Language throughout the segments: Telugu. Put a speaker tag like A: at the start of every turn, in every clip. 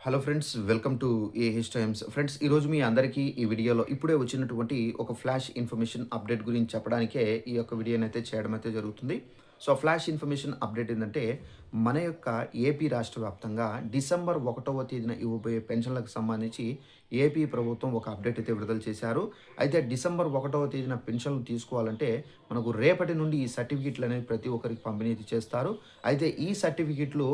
A: Hello friends, welcome to AH times. Friends, ఈరోజు మీ అందరికీ ఈ వీడియోలో ఇప్పుడే వచ్చినటువంటి ఒక ఫ్లాష్ ఇన్ఫర్మేషన్ అప్డేట్ గురించి చెప్పడానికే ఈ యొక్క వీడియోనైతే చేయడం అయితే జరుగుతుంది. సో ఫ్లాష్ ఇన్ఫర్మేషన్ అప్డేట్ ఏంటంటే, మన యొక్క ఏపీ రాష్ట్ర వ్యాప్తంగా డిసెంబర్ 1వ తేదీన ఇవ్వబోయే పెన్షన్లకు సంబంధించి ఏపీ ప్రభుత్వం ఒక అప్డేట్ అయితే విడుదల చేశారు. అయితే డిసెంబర్ 1వ తేదీన పెన్షన్లు తీసుకోవాలంటే మనకు రేపటి నుండి ఈ సర్టిఫికెట్లు అనేవి ప్రతి ఒక్కరికి పంపిణీ చేస్తారు. అయితే ఈ సర్టిఫికెట్లు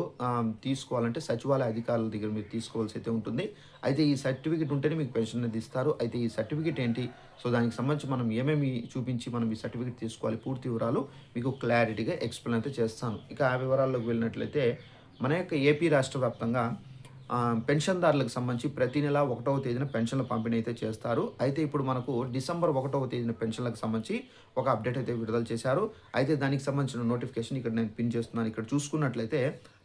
A: తీసుకోవాలంటే సచివాలయ అధికారుల దగ్గర మీరు తీసుకోవాల్సి అయితే ఉంటుంది. అయితే ఈ సర్టిఫికెట్ ఉంటేనే మీకు పెన్షన్ అనేది ఇస్తారు. అయితే ఈ సర్టిఫికెట్ ఏంటి? సో దానికి సంబంధించి మనం ఏమేమి చూపించి మనం ఈ సర్టిఫికెట్ తీసుకోవాలి, పూర్తి వివరాలు మీకు క్లారిటీగా ఎక్స్‌ప్లెయిన్ అయితే చేస్తాను. ఇక ఆ వివరాల్లోకి వెళ్ళినట్లయితే, మన యొక్క ఏపీ రాష్ట్ర వ్యాప్తంగా పెన్షన్‌దారులకు సంబంధించి ప్రతి నెల 1వ తేదీన పెన్షన్‌ల పంపిణీ అయితే చేస్తారు. అయితే ఇప్పుడు మనకు డిసెంబర్ 1వ తేదీన పెన్షన్‌లకు సంబంధించి ఒక అప్డేట్ అయితే విడుదల చేశారు. అయితే దానికి సంబంధించిన నోటిఫికేషన్ ఇక్కడ నేను పిన్ చేస్తున్నాను. ఇక్కడ చూసుకున్నట్లయితే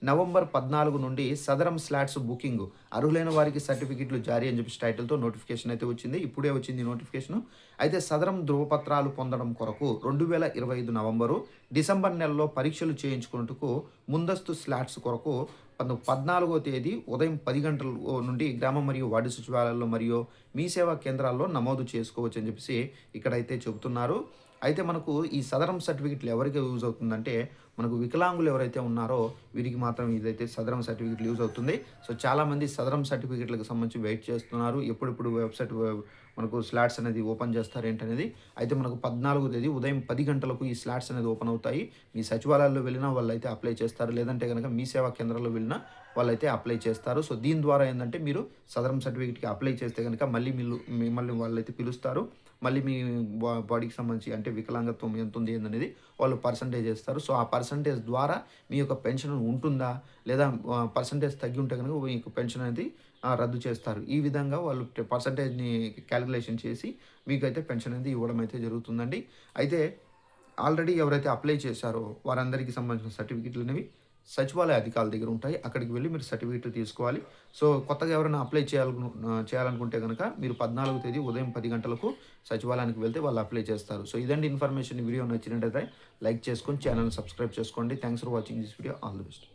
A: నవంబర్ 14 నుండి సదరం స్లాట్స్ బుకింగ్ అర్హులైన వారికి సర్టిఫికెట్లు జారీ అని చెప్పి టైటిల్‌తో నోటిఫికేషన్ అయితే వచ్చింది. ఇప్పుడే వచ్చింది నోటిఫికేషన్. అయితే సదరం ధృవపత్రాలు పొందడం కొరకు 2025 నవంబరు, డిసెంబర్ నెలలో పరీక్షలు చేయించుకున్నట్టుకు ముందస్తు స్లాట్స్ కొరకు 14వ తేదీ ఉదయం 10 గంటల నుండి గ్రామ మరియు వార్డు సచివాలయాల్లో మరియు మీ సేవా కేంద్రాల్లో నమోదు చేసుకోవచ్చు అని చెప్పేసి ఇక్కడైతే చెబుతున్నారు. అయితే మనకు ఈ సదరం సర్టిఫికెట్లు ఎవరికి యూజ్ అవుతుందంటే, మనకు వికలాంగులు ఎవరైతే ఉన్నారో వీరికి మాత్రం ఇదైతే సదరం సర్టిఫికెట్లు యూజ్ అవుతుంది. సో చాలామంది సదరం సర్టిఫికెట్లకు సంబంధించి వెయిట్ చేస్తున్నారు. ఎప్పుడెప్పుడు వెబ్సైట్ మనకు స్లాట్స్ అనేది ఓపెన్ చేస్తారు ఏంటనేది. అయితే మనకు 14వ తేదీ ఉదయం 10 గంటలకు ఈ స్లాట్స్ అనేది ఓపెన్ అవుతాయి. మీ సచివాలయాల్లో వెళ్ళినా వాళ్ళైతే అప్లై చేస్తారు. లేదంటే గనక మీ సేవా కేంద్రాల్లో వెళ్ళినా వాళ్ళైతే అప్లై చేస్తారు. సో దీని ద్వారా ఏందంటే, మీరు సదరం సర్టిఫికేట్‌కి అప్లై చేస్తే గనక మళ్ళీ మిమ్మల్ని వాళ్ళైతే పిలుస్తారు. మళ్ళీ మీ బాడీకి సంబంధించి అంటే వికలాంగత్వం ఎంతుంది ఏందనేది వాళ్ళు పర్సెంటేజ్ ఏస్తారు. సో ఆ పర్సెంటేజ్ ద్వారా మీ యొక్క పెన్షన్ ఉంటుందా? లేదా పర్సెంటేజ్ తగ్గి ఉంటే గనుక మీకు పెన్షన్ అనేది రద్దు చేస్తారు. ఈ విధంగా వాళ్ళు పర్సెంటేజ్‌ని కాలిక్యులేషన్ చేసి మీకైతే పెన్షన్ అనేది ఇవ్వడం అయితే జరుగుతుందండి. అయితే ఆల్రెడీ ఎవరైతే అప్లై చేశారో వారందరికీ సంబంధించిన సర్టిఫికెట్‌లనేవి సచివాలయ అధికారుల దగ్గర ఉంటాయి. అక్కడికి వెళ్లి మీరు సర్టిఫికేట్ తీసుకోవాలి. సో కొత్తగా ఎవరైనా అప్లై చేయాలనుకుంటే గనక మీరు 14వ తేదీ ఉదయం 10 గంటలకు సచివాలయానికి వెళ్తే వాళ్ళు అప్లై చేస్తారు. సో ఇదండి ఇన్ఫర్మేషన్. ఈ వీడియో నచ్చినట్టయితే లైక్ చేసుకొని ఛానెల్‌ని సబ్స్క్రైబ్ చేసుకోండి. Thanks for watching this video. All the best.